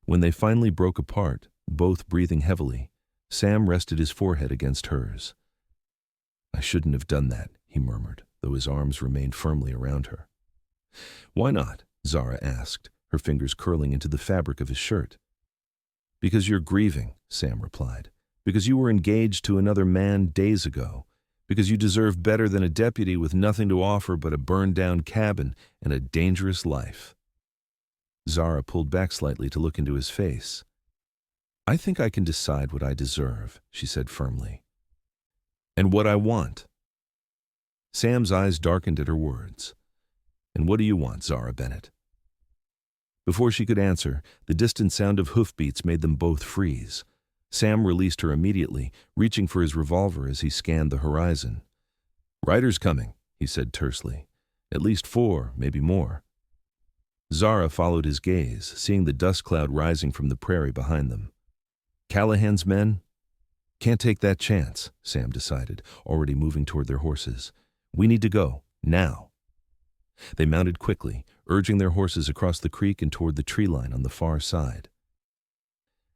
When they finally broke apart, both breathing heavily, Sam rested his forehead against hers. "I shouldn't have done that," he murmured, though his arms remained firmly around her. "Why not?" Zara asked, her fingers curling into the fabric of his shirt. "Because you're grieving," Sam replied. "Because you were engaged to another man days ago. Because you deserve better than a deputy with nothing to offer but a burned-down cabin and a dangerous life." Zara pulled back slightly to look into his face. "I think I can decide what I deserve," she said firmly. "And what I want." Sam's eyes darkened at her words. "And what do you want, Zara Bennett?" Before she could answer, the distant sound of hoofbeats made them both freeze. Sam released her immediately, reaching for his revolver as he scanned the horizon. "Riders coming," he said tersely. "At least 4, maybe more." Zara followed his gaze, seeing the dust cloud rising from the prairie behind them. "Callahan's men?" "Can't take that chance," Sam decided, already moving toward their horses. "We need to go, now." They mounted quickly, urging their horses across the creek and toward the tree line on the far side.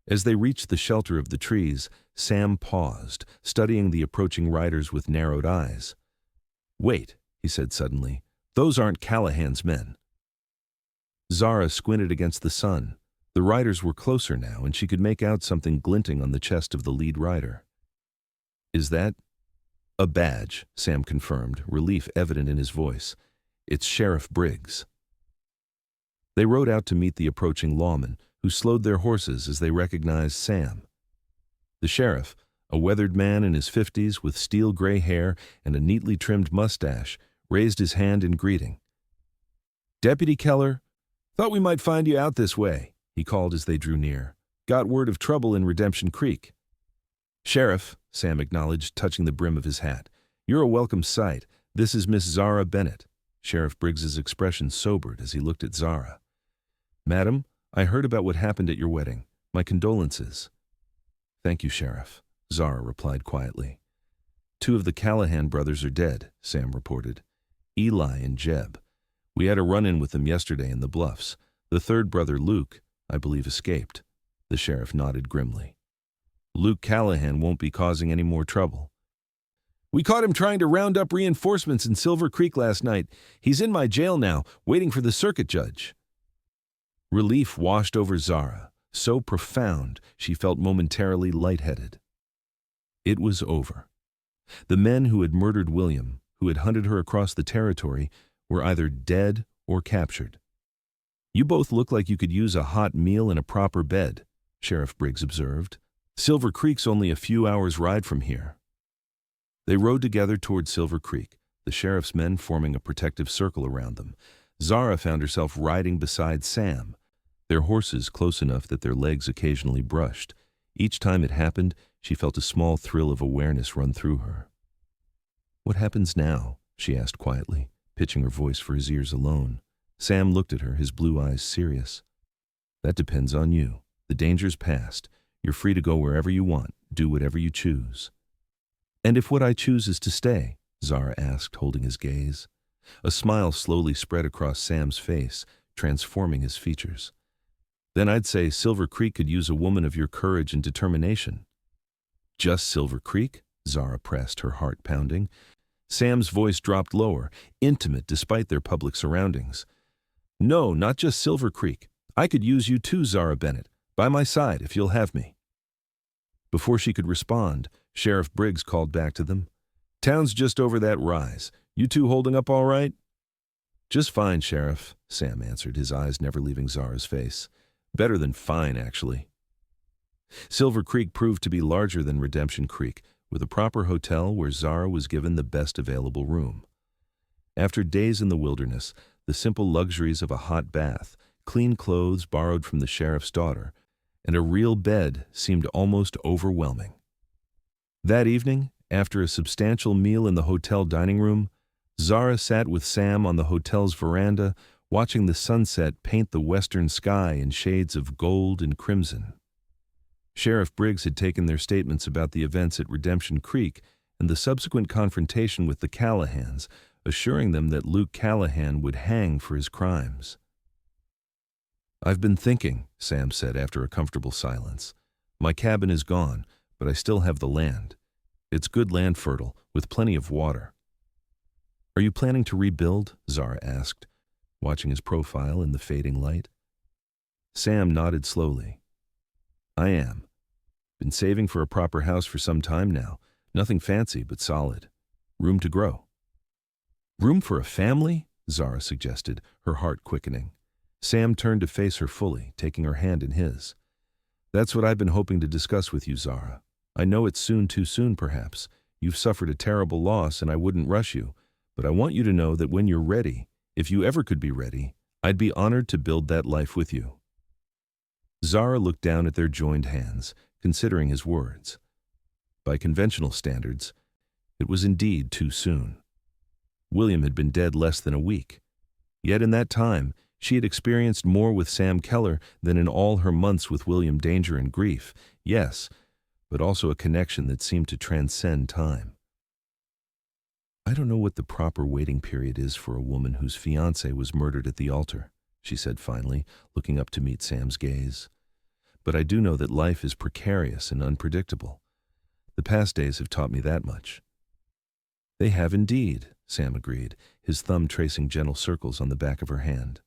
As they reached the shelter of the trees, Sam paused, studying the approaching riders with narrowed eyes. "Wait," he said suddenly, "those aren't Callahan's men." Zara squinted against the sun. The riders were closer now, and she could make out something glinting on the chest of the lead rider. "Is that—" "A badge," Sam confirmed, relief evident in his voice. "It's Sheriff Briggs." They rode out to meet the approaching lawmen, who slowed their horses as they recognized Sam. The sheriff, a weathered man in his 50s with steel-gray hair and a neatly trimmed mustache, raised his hand in greeting. "Deputy Keller, thought we might find you out this way," he called as they drew near. "Got word of trouble in Redemption Creek." "Sheriff," Sam acknowledged, touching the brim of his hat. "You're a welcome sight. This is Miss Zara Bennett." Sheriff Briggs's expression sobered as he looked at Zara. "Madam, I heard about what happened at your wedding. My condolences." "Thank you, Sheriff," Zara replied quietly. "2 of the Callahan brothers are dead," Sam reported. "Eli and Jeb. We had a run-in with them yesterday in the Bluffs. The 3rd brother, Luke, I believe escaped." The sheriff nodded grimly. "Luke Callahan won't be causing any more trouble." "We caught him trying to round up reinforcements in Silver Creek last night. He's in my jail now, waiting for the circuit judge." Relief washed over Zara, so profound she felt momentarily lightheaded. It was over. The men who had murdered William, who had hunted her across the territory, were either dead or captured. "You both look like you could use a hot meal and a proper bed," Sheriff Briggs observed. "Silver Creek's only a few hours' ride from here." They rode together toward Silver Creek, the sheriff's men forming a protective circle around them. Zara found herself riding beside Sam, their horses close enough that their legs occasionally brushed. Each time it happened, she felt a small thrill of awareness run through her. "What happens now?" she asked quietly, pitching her voice for his ears alone. Sam looked at her, his blue eyes serious. "That depends on you. The danger's past. You're free to go wherever you want, do whatever you choose." "And if what I choose is to stay?" Zara asked, holding his gaze. A smile slowly spread across Sam's face, transforming his features. Then I'd say Silver Creek could use a woman of your courage and determination. Just Silver Creek? Zara pressed, her heart pounding. Sam's voice dropped lower, intimate despite their public surroundings. No, not just Silver Creek. I could use you too, Zara Bennett. By my side, if you'll have me. Before she could respond, Sheriff Briggs called back to them. Town's just over that rise. You two holding up all right? Just fine, Sheriff, Sam answered, his eyes never leaving Zara's face. Better than fine, actually. Silver Creek proved to be larger than Redemption Creek, with a proper hotel where Zara was given the best available room. After days in the wilderness, the simple luxuries of a hot bath, clean clothes borrowed from the sheriff's daughter, and a real bed seemed almost overwhelming. That evening, after a substantial meal in the hotel dining room, Zara sat with Sam on the hotel's veranda, watching the sunset paint the western sky in shades of gold and crimson. Sheriff Briggs had taken their statements about the events at Redemption Creek and the subsequent confrontation with the Callahans, assuring them that Luke Callahan would hang for his crimes. I've been thinking, Sam said after a comfortable silence. My cabin is gone, but I still have the land. It's good land, fertile, with plenty of water. Are you planning to rebuild? Zara asked, watching his profile in the fading light. Sam nodded slowly. I am. Been saving for a proper house for some time now. Nothing fancy, but solid. Room to grow. Room for a family? Zara suggested, her heart quickening. Sam turned to face her fully, taking her hand in his. That's what I've been hoping to discuss with you, Zara. I know it's too soon, perhaps. You've suffered a terrible loss, and I wouldn't rush you. But I want you to know that when you're ready, if you ever could be ready, I'd be honored to build that life with you. Zara looked down at their joined hands, considering his words. By conventional standards, it was indeed too soon. William had been dead less than a week. Yet in that time, she had experienced more with Sam Keller than in all her months with William Danger and grief, yes, but also a connection that seemed to transcend time. I don't know what the proper waiting period is for a woman whose fiancé was murdered at the altar, she said finally, looking up to meet Sam's gaze. But I do know that life is precarious and unpredictable. The past days have taught me that much. They have indeed, Sam agreed, his thumb tracing gentle circles on the back of her hand.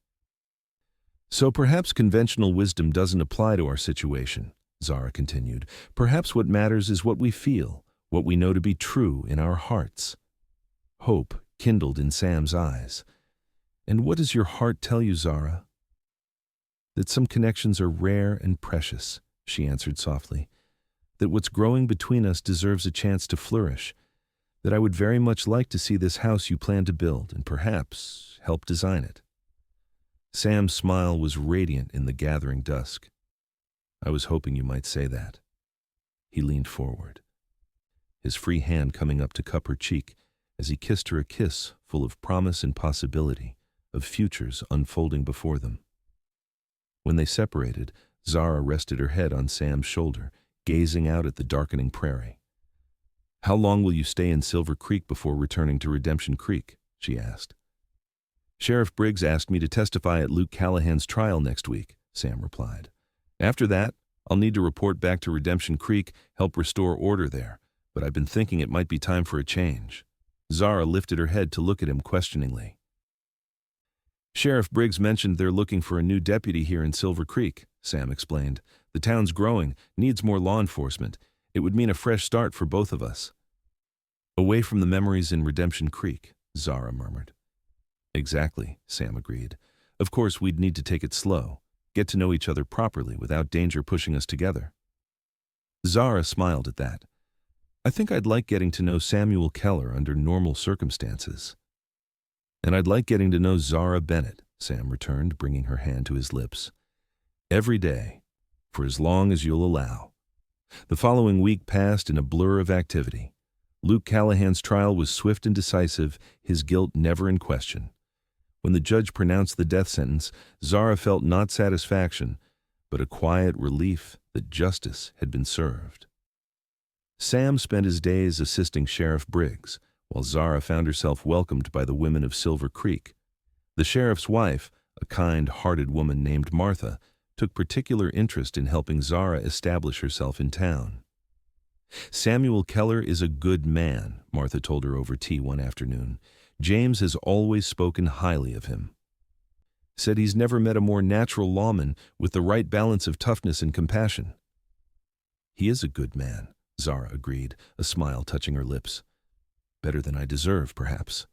So perhaps conventional wisdom doesn't apply to our situation, Zara continued. Perhaps what matters is what we feel, what we know to be true in our hearts. Hope kindled in Sam's eyes. And what does your heart tell you, Zara? That some connections are rare and precious, she answered softly. That what's growing between us deserves a chance to flourish. That I would very much like to see this house you plan to build and perhaps help design it. Sam's smile was radiant in the gathering dusk. I was hoping you might say that. He leaned forward, his free hand coming up to cup her cheek as he kissed her a kiss full of promise and possibility, of futures unfolding before them. When they separated, Zara rested her head on Sam's shoulder, gazing out at the darkening prairie. How long will you stay in Silver Creek before returning to Redemption Creek? She asked. Sheriff Briggs asked me to testify at Luke Callahan's trial next week, Sam replied. After that, I'll need to report back to Redemption Creek, help restore order there, but I've been thinking it might be time for a change. Zara lifted her head to look at him questioningly. Sheriff Briggs mentioned they're looking for a new deputy here in Silver Creek, Sam explained. The town's growing, needs more law enforcement. It would mean a fresh start for both of us. Away from the memories in Redemption Creek, Zara murmured. Exactly, Sam agreed. Of course, we'd need to take it slow, get to know each other properly without danger pushing us together. Zara smiled at that. I think I'd like getting to know Samuel Keller under normal circumstances. And I'd like getting to know Zara Bennett, Sam returned, bringing her hand to his lips. Every day, for as long as you'll allow. The following week passed in a blur of activity. Luke Callahan's trial was swift and decisive, his guilt never in question. When the judge pronounced the death sentence, Zara felt not satisfaction, but a quiet relief that justice had been served. Sam spent his days assisting Sheriff Briggs, while Zara found herself welcomed by the women of Silver Creek. The sheriff's wife, a kind-hearted woman named Martha, took particular interest in helping Zara establish herself in town. "Samuel Keller is a good man," Martha told her over tea one afternoon. "James has always spoken highly of him. Said he's never met a more natural lawman with the right balance of toughness and compassion." "He is a good man," Zara agreed, a smile touching her lips. "Better than I deserve, perhaps."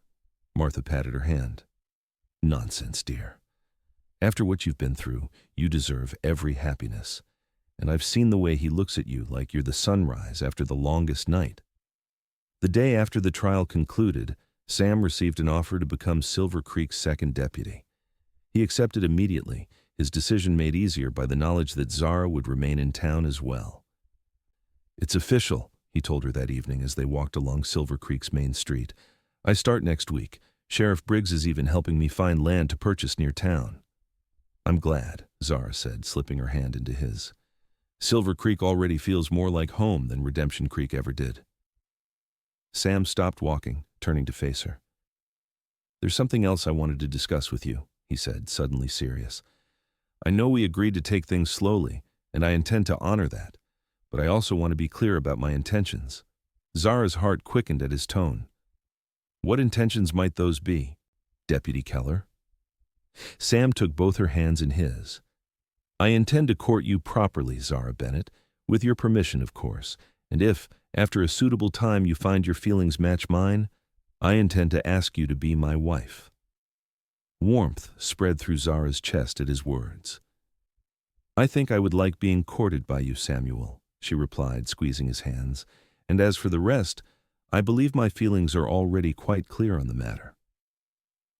Martha patted her hand. "Nonsense, dear. After what you've been through, you deserve every happiness. And I've seen the way he looks at you like you're the sunrise after the longest night." The day after the trial concluded, Sam received an offer to become Silver Creek's second deputy. He accepted immediately, his decision made easier by the knowledge that Zara would remain in town as well. "It's official," he told her that evening as they walked along Silver Creek's main street. "I start next week. Sheriff Briggs is even helping me find land to purchase near town." "I'm glad," Zara said, slipping her hand into his. "Silver Creek already feels more like home than Redemption Creek ever did." Sam stopped walking, turning to face her. "There's something else I wanted to discuss with you," he said, suddenly serious. "I know we agreed to take things slowly, and I intend to honor that, but I also want to be clear about my intentions." Zara's heart quickened at his tone. "What intentions might those be, Deputy Keller?" Sam took both her hands in his. "I intend to court you properly, Zara Bennett, with your permission, of course, and if, after a suitable time, you find your feelings match mine, I intend to ask you to be my wife." Warmth spread through Zara's chest at his words. "I think I would like being courted by you, Samuel," she replied, squeezing his hands. "And as for the rest, I believe my feelings are already quite clear on the matter."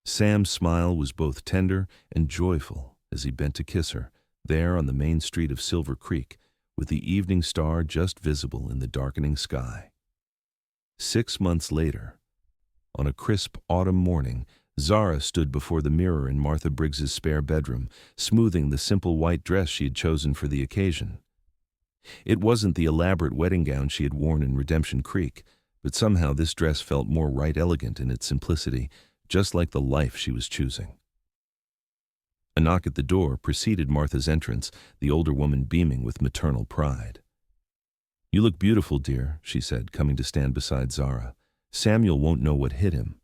Sam's smile was both tender and joyful as he bent to kiss her, there on the main street of Silver Creek, with the evening star just visible in the darkening sky. 6 months later, on a crisp autumn morning, Zara stood before the mirror in Martha Briggs's spare bedroom, smoothing the simple white dress she had chosen for the occasion. It wasn't the elaborate wedding gown she had worn in Redemption Creek, but somehow this dress felt more right elegant in its simplicity, just like the life she was choosing. A knock at the door preceded Martha's entrance, the older woman beaming with maternal pride. "You look beautiful, dear," she said, coming to stand beside Zara. "Samuel won't know what hit him."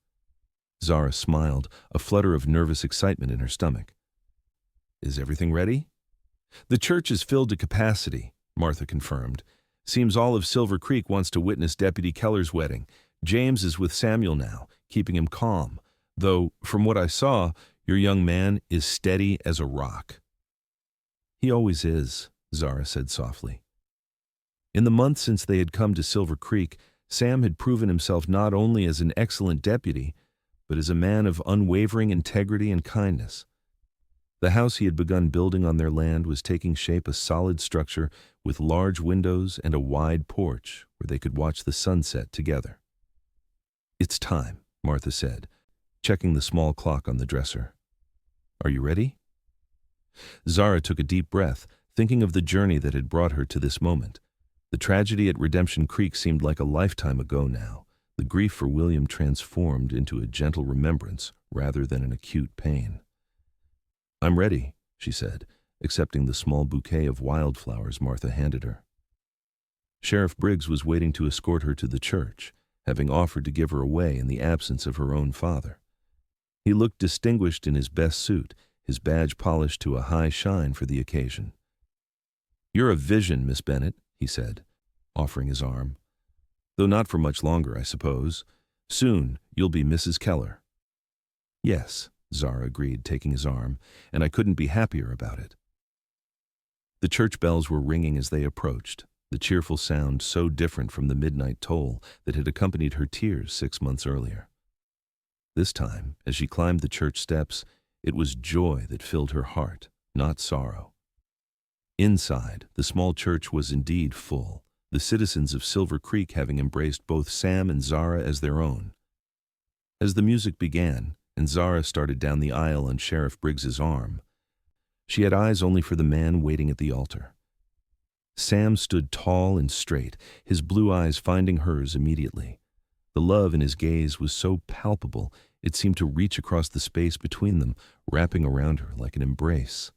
Zara smiled, a flutter of nervous excitement in her stomach. "Is everything ready?" "The church is filled to capacity," Martha confirmed. "Seems all of Silver Creek wants to witness Deputy Keller's wedding. James is with Samuel now, keeping him calm. Though, from what I saw, your young man is steady as a rock." "He always is," Zara said softly. In the months since they had come to Silver Creek, Sam had proven himself not only as an excellent deputy, but as a man of unwavering integrity and kindness. The house he had begun building on their land was taking shape, a solid structure with large windows and a wide porch where they could watch the sunset together. "It's time," Martha said, checking the small clock on the dresser. "Are you ready?" Zara took a deep breath, thinking of the journey that had brought her to this moment. The tragedy at Redemption Creek seemed like a lifetime ago now, the grief for William transformed into a gentle remembrance rather than an acute pain. "I'm ready," she said, accepting the small bouquet of wildflowers Martha handed her. Sheriff Briggs was waiting to escort her to the church, having offered to give her away in the absence of her own father. He looked distinguished in his best suit, his badge polished to a high shine for the occasion. "You're a vision, Miss Bennett," he said, offering his arm. "Though not for much longer, I suppose. Soon you'll be Mrs. Keller." "Yes," Zara agreed, taking his arm, "and I couldn't be happier about it." The church bells were ringing as they approached, the cheerful sound so different from the midnight toll that had accompanied her tears 6 months earlier. This time, as she climbed the church steps, it was joy that filled her heart, not sorrow. Inside, the small church was indeed full, the citizens of Silver Creek having embraced both Sam and Zara as their own. As the music began, and Zara started down the aisle on Sheriff Briggs's arm, she had eyes only for the man waiting at the altar. Sam stood tall and straight, his blue eyes finding hers immediately. The love in his gaze was so palpable, it seemed to reach across the space between them, wrapping around her like an embrace.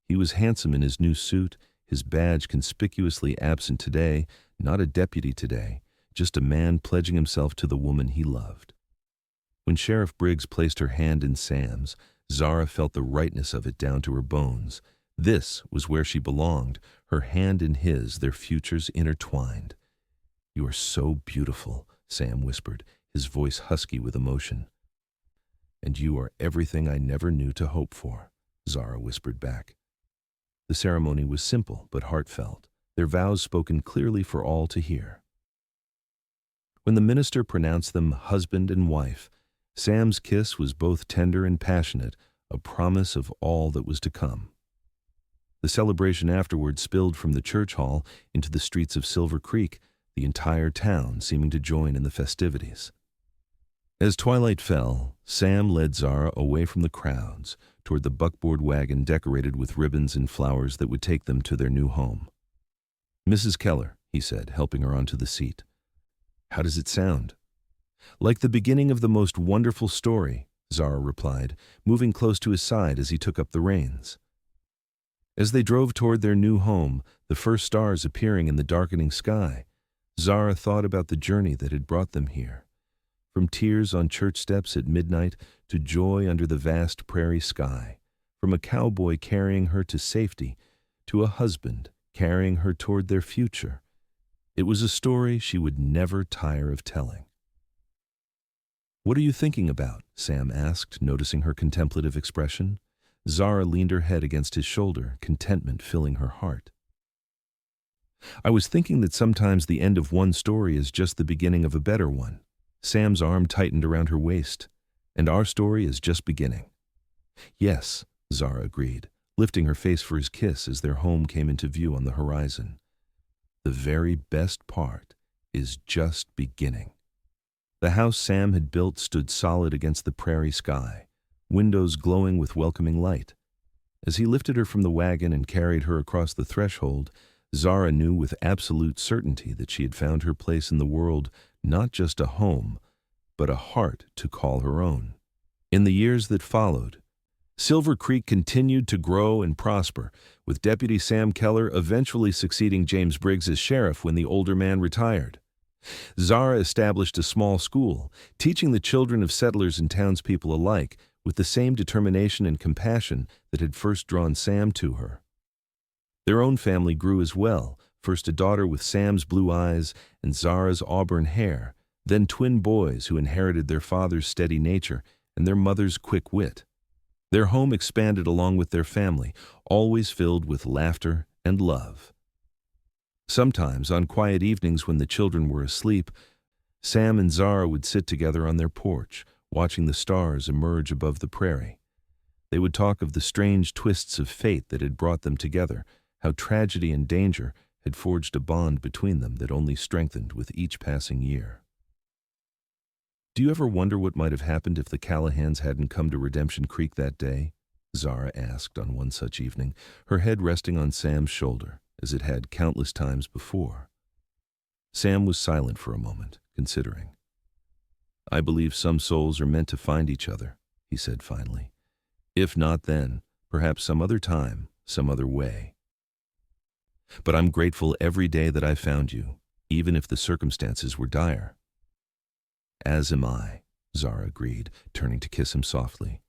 He was handsome in his new suit, his badge conspicuously absent today, not a deputy today, just a man pledging himself to the woman he loved. When Sheriff Briggs placed her hand in Sam's, Zara felt the rightness of it down to her bones. This was where she belonged, her hand in his, their futures intertwined. "You are so beautiful," Sam whispered, his voice husky with emotion. "And you are everything I never knew to hope for," Zara whispered back. The ceremony was simple but heartfelt, their vows spoken clearly for all to hear. When the minister pronounced them husband and wife, Sam's kiss was both tender and passionate, a promise of all that was to come. The celebration afterward spilled from the church hall into the streets of Silver Creek, the entire town seeming to join in the festivities. As twilight fell, Sam led Zara away from the crowds toward the buckboard wagon decorated with ribbons and flowers that would take them to their new home. "Mrs. Keller," he said, helping her onto the seat. "How does it sound?" "Like the beginning of the most wonderful story," Zara replied, moving close to his side as he took up the reins. As they drove toward their new home, the first stars appearing in the darkening sky, Zara thought about the journey that had brought them here. From tears on church steps at midnight to joy under the vast prairie sky, from a cowboy carrying her to safety to a husband carrying her toward their future. It was a story she would never tire of telling. "What are you thinking about?" Sam asked, noticing her contemplative expression. Zara leaned her head against his shoulder, contentment filling her heart. "I was thinking that sometimes the end of one story is just the beginning of a better one." Sam's arm tightened around her waist. "And our story is just beginning." "Yes," Zara agreed, lifting her face for his kiss as their home came into view on the horizon. "The very best part is just beginning." The house Sam had built stood solid against the prairie sky, windows glowing with welcoming light. As he lifted her from the wagon and carried her across the threshold, Zara knew with absolute certainty that she had found her place in the world, not just a home, but a heart to call her own. In the years that followed, Silver Creek continued to grow and prosper, with Deputy Sam Keller eventually succeeding James Briggs as sheriff when the older man retired. Zara established a small school, teaching the children of settlers and townspeople alike with the same determination and compassion that had first drawn Sam to her. Their own family grew as well, first a daughter with Sam's blue eyes and Zara's auburn hair, then twin boys who inherited their father's steady nature and their mother's quick wit. Their home expanded along with their family, always filled with laughter and love. Sometimes, on quiet evenings when the children were asleep, Sam and Zara would sit together on their porch, watching the stars emerge above the prairie. They would talk of the strange twists of fate that had brought them together, how tragedy and danger had forged a bond between them that only strengthened with each passing year. "Do you ever wonder what might have happened if the Callahans hadn't come to Redemption Creek that day?" Zara asked on one such evening, her head resting on Sam's shoulder, as it had countless times before. Sam was silent for a moment, considering. "I believe some souls are meant to find each other," he said finally. "If not then, perhaps some other time, some other way. But I'm grateful every day that I found you, even if the circumstances were dire." "As am I," Zara agreed, turning to kiss him softly.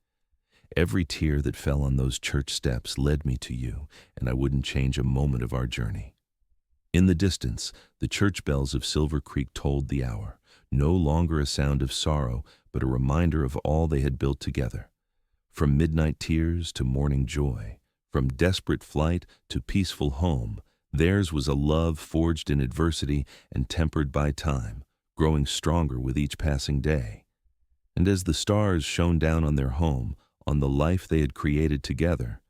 "Every tear that fell on those church steps led me to you, and I wouldn't change a moment of our journey." In the distance, the church bells of Silver Creek tolled the hour, no longer a sound of sorrow, but a reminder of all they had built together. From midnight tears to morning joy, from desperate flight to peaceful home, theirs was a love forged in adversity and tempered by time, growing stronger with each passing day. And as the stars shone down on their home, on the life they had created together,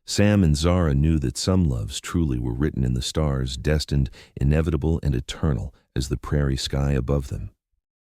Sam and Zara knew that some loves truly were written in the stars, destined, inevitable, and eternal as the prairie sky above them.